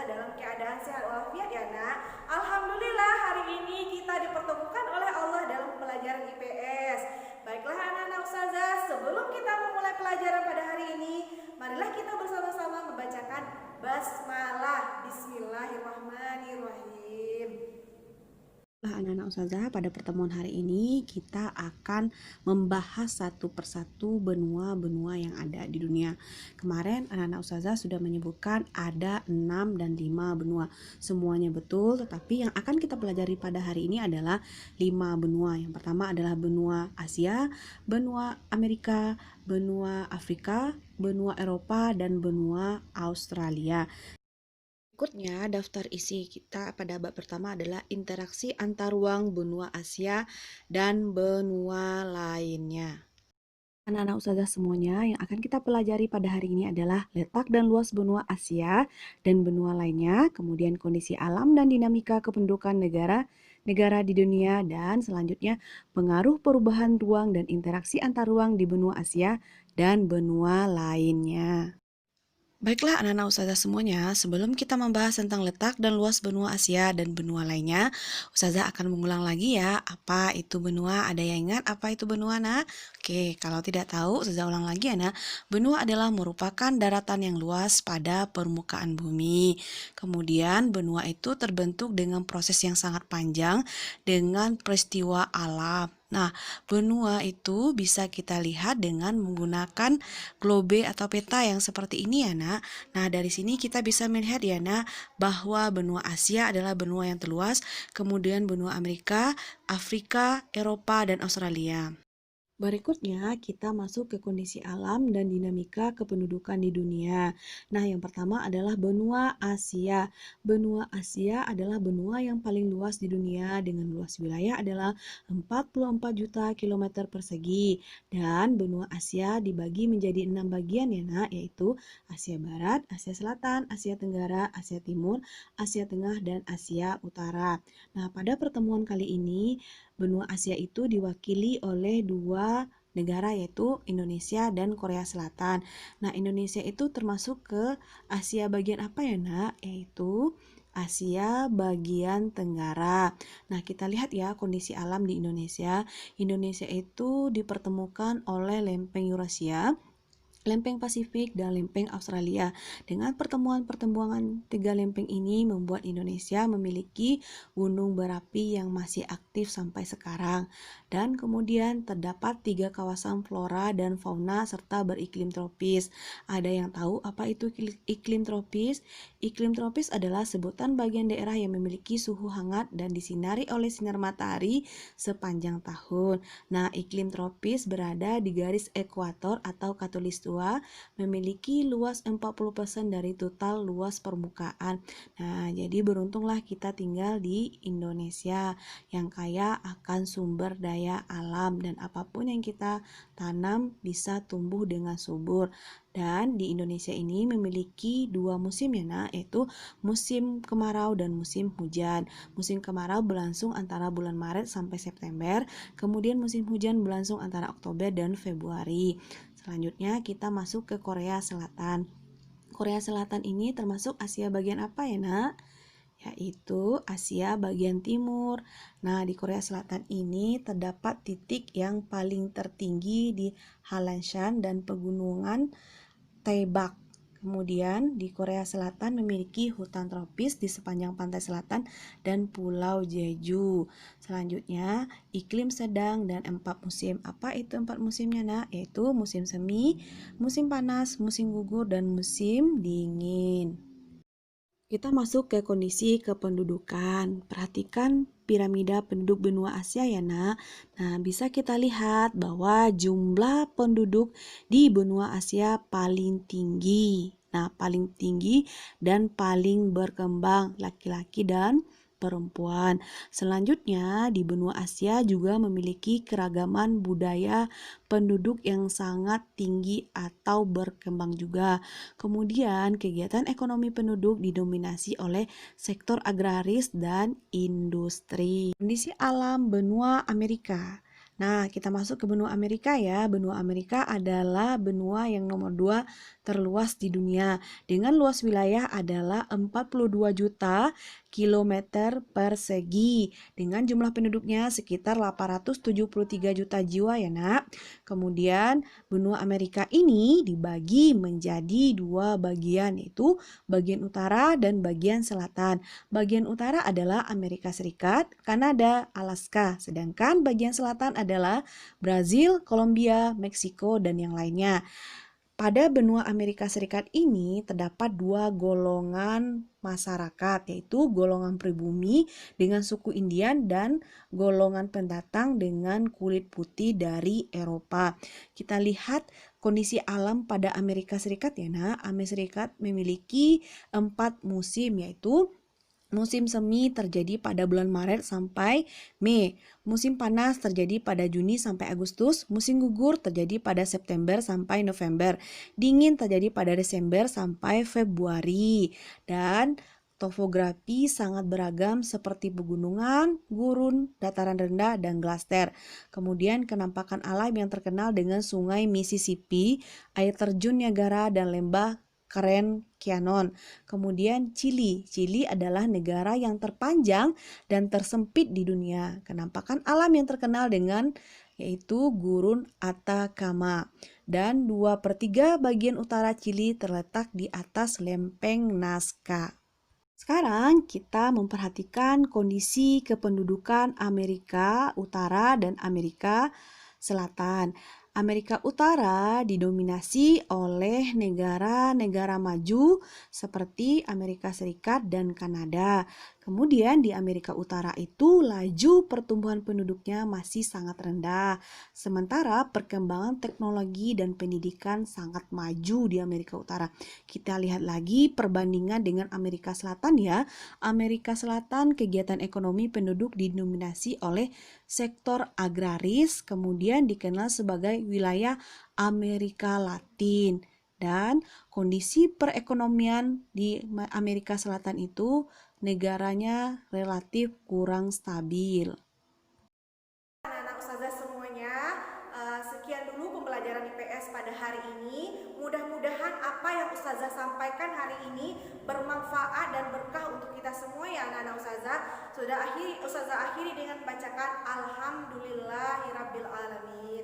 dalam keadaan sehat walafiat ya nak. Alhamdulillah hari ini kita dipertemukan oleh Allah dalam pelajaran IPS. Baiklah anak-anak ustazah, sebelum kita memulai pelajaran pada hari ini, marilah kita bersama-sama membacakan basmalah. Bismillahirrahmanirrahim. Anak-anak ustazah, pada pertemuan hari ini kita akan membahas satu persatu benua-benua yang ada di dunia. Kemarin anak-anak ustazah sudah menyebutkan ada 6 dan 5 benua. Semuanya betul, tetapi yang akan kita pelajari pada hari ini adalah 5 benua. Yang pertama adalah benua Asia, benua Amerika, benua Afrika, benua Eropa, dan benua Australia. Berikutnya, daftar isi kita pada bab pertama adalah interaksi antar ruang benua Asia dan benua lainnya. Anak-anak ustazah semuanya, yang akan kita pelajari pada hari ini adalah letak dan luas benua Asia dan benua lainnya, kemudian kondisi alam dan dinamika kependudukan negara di dunia, dan selanjutnya pengaruh perubahan ruang dan interaksi antar ruang di benua Asia dan benua lainnya. Baiklah anak-anak ustazah semuanya, sebelum kita membahas tentang letak dan luas benua Asia dan benua lainnya, ustazah akan mengulang lagi ya, apa itu benua? Ada yang ingat apa itu benua, nak? Oke, kalau tidak tahu, ustazah ulang lagi ya, nak. Benua adalah merupakan daratan yang luas pada permukaan bumi. Kemudian benua itu terbentuk dengan proses yang sangat panjang dengan peristiwa alam. Nah, benua itu bisa kita lihat dengan menggunakan globe atau peta yang seperti ini ya nak. Nah dari sini kita bisa melihat ya nak, bahwa benua Asia adalah benua yang terluas, kemudian benua Amerika, Afrika, Eropa, dan Australia. Berikutnya, kita masuk ke kondisi alam dan dinamika kependudukan di dunia. Nah, yang pertama adalah benua Asia. Benua Asia adalah benua yang paling luas di dunia dengan luas wilayah adalah 44 juta kilometer persegi. Dan benua Asia dibagi menjadi 6 bagian ya nak, yaitu Asia Barat, Asia Selatan, Asia Tenggara, Asia Timur, Asia Tengah, dan Asia Utara. Nah, pada pertemuan kali ini, benua Asia itu diwakili oleh dua negara yaitu Indonesia dan Korea Selatan. Nah, Indonesia itu termasuk ke Asia bagian apa ya, nak? Yaitu Asia bagian Tenggara. Nah, kita lihat ya kondisi alam di Indonesia. Indonesia itu dipertemukan oleh lempeng Eurasia, lempeng Pasifik, dan lempeng Australia. Dengan pertemuan-pertemuan tiga lempeng ini membuat Indonesia memiliki gunung berapi yang masih aktif sampai sekarang. Dan kemudian terdapat 3 kawasan flora dan fauna serta beriklim tropis. Ada yang tahu apa itu iklim tropis? Iklim tropis adalah sebutan bagian daerah yang memiliki suhu hangat dan disinari oleh sinar matahari sepanjang tahun. Nah, iklim tropis berada di garis ekuator atau khatulistiwa, memiliki luas 40% dari total luas permukaan. Nah, jadi beruntunglah kita tinggal di Indonesia yang kaya akan sumber daya alam dan apapun yang kita tanam bisa tumbuh dengan subur. Dan di Indonesia ini memiliki 2 musim ya nak, yaitu musim kemarau dan musim hujan. Musim kemarau berlangsung antara bulan Maret sampai September, kemudian musim hujan berlangsung antara Oktober dan Februari. Selanjutnya kita masuk ke Korea Selatan. Korea Selatan ini termasuk Asia bagian apa ya nak? Yaitu Asia bagian timur. Nah, di Korea Selatan ini terdapat titik yang paling tertinggi di Halanshan dan pegunungan Taebak. Kemudian di Korea Selatan memiliki hutan tropis di sepanjang pantai selatan dan pulau Jeju. Selanjutnya iklim sedang dan 4 musim. Apa itu 4 musimnya nak? Yaitu musim semi, musim panas, musim gugur, dan musim dingin. Kita masuk ke kondisi kependudukan. Perhatikan piramida penduduk benua Asia ya nak. Nah, bisa kita lihat bahwa jumlah penduduk di benua Asia paling tinggi. Nah, paling tinggi dan paling berkembang laki-laki dan perempuan. Selanjutnya, di benua Asia juga memiliki keragaman budaya penduduk yang sangat tinggi atau berkembang juga. Kemudian, kegiatan ekonomi penduduk didominasi oleh sektor agraris dan industri. Kondisi alam benua Amerika. Nah, kita masuk ke benua Amerika ya. Benua Amerika adalah benua yang nomor 2 terluas di dunia. Dengan luas wilayah adalah 42 juta kilometer persegi. Dengan jumlah penduduknya sekitar 873 juta jiwa ya nak. Kemudian benua Amerika ini dibagi menjadi dua bagian, yaitu bagian utara dan bagian selatan. Bagian utara adalah Amerika Serikat, Kanada, Alaska. Sedangkan bagian selatan adalah Brazil, Kolombia, Meksiko, dan yang lainnya. Pada benua Amerika Serikat ini terdapat dua golongan masyarakat, yaitu golongan pribumi dengan suku Indian dan golongan pendatang dengan kulit putih dari Eropa. Kita lihat kondisi alam pada Amerika Serikat ya nak. Amerika Serikat memiliki 4 musim, yaitu musim semi terjadi pada bulan Maret sampai Mei. Musim panas terjadi pada Juni sampai Agustus. Musim gugur terjadi pada September sampai November. Dingin terjadi pada Desember sampai Februari. Dan topografi sangat beragam seperti pegunungan, gurun, dataran rendah, dan glaster. Kemudian kenampakan alam yang terkenal dengan sungai Mississippi, air terjun Niagara, dan lembah Grand Canyon. Kemudian Chili. Chili adalah negara yang terpanjang dan tersempit di dunia. Kenampakan alam yang terkenal dengan yaitu gurun Atacama. Dan 2/3 bagian utara Chili terletak di atas lempeng Nazca. Sekarang kita memperhatikan kondisi kependudukan Amerika Utara dan Amerika Selatan. Amerika Utara didominasi oleh negara-negara maju seperti Amerika Serikat dan Kanada. Kemudian di Amerika Utara itu laju pertumbuhan penduduknya masih sangat rendah. Sementara perkembangan teknologi dan pendidikan sangat maju di Amerika Utara. Kita lihat lagi perbandingan dengan Amerika Selatan ya. Amerika Selatan kegiatan ekonomi penduduk didominasi oleh sektor agraris, kemudian dikenal sebagai wilayah Amerika Latin. Dan kondisi perekonomian di Amerika Selatan itu negaranya relatif kurang stabil. Anak-anak ustazah semuanya, sekian dulu pembelajaran IPS pada hari ini. Mudah-mudahan apa yang ustazah sampaikan hari ini bermanfaat dan berkah untuk kita semua ya anak-anak ustazah. Ustazah akhiri dengan membacakan Alhamdulillahirabbil alamin.